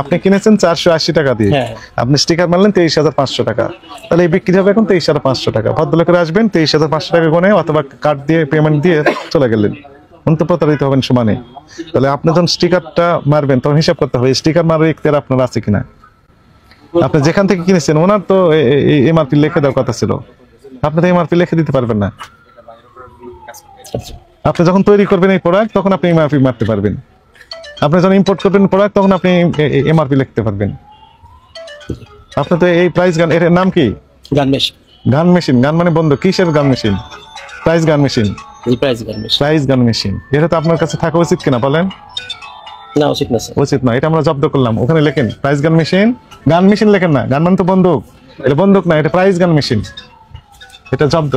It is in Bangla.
আপনি কিনেছেন 480 টাকা দিয়ে, আপনি স্টিকার মারলেন 23,500 টাকা, তাহলে এই বিক্রি হবে এখন 23,500 টাকা। ভদ্রলোকের আসবেন 23,500 টাকা গুনে অথবা কার্ড দিয়ে পেমেন্ট দিয়ে চলে গেলেন, তো প্রতারিত হবেন সমানে। তাহলে আপনি যখন স্টিকারটা মারবেন তখন হিসাব করতে হবে স্টিকার মারার ইখতিয়ার আপনার আছে কিনা। আপনি যেখান থেকে কিনেছেন ওনার তো এমআরপি লিখে দেওয়ার কথা ছিল, আপনি তো এমআরপি লিখে দিতে পারবেন না। আপনি যখন তৈরি করবেন এই প্রোডাক্ট তখন আপনি এমআরপি মারতে পারবেন, আপনি যখন ইম্পোর্ট করবেন প্রোডাক্ট তখন আপনি এমআরপি লিখতে পারবেন। আপনি তো এই প্রাইস গান, এর নাম কি? গান মেশিন। গান মেশিন, গান মানে বন্ধ, কিসের গান মেশিন? প্রাইস গান মেশিন। প্রাইস গান মেশিন। প্রাইস গান মেশিন, এটা তো আপনার কাছে থাকা উচিত কিনা বলেন? না, উচিত না স্যার। উচিত না, এটা আমরা জব্দ করলাম। ওখানে লেখেন প্রাইস গান মেশিন, গান মেশিন লেখেন না, গান মানে তো বন্দুক, এটা বন্দুক না, এটা প্রাইস গান মেশিন, এটা জব্দ।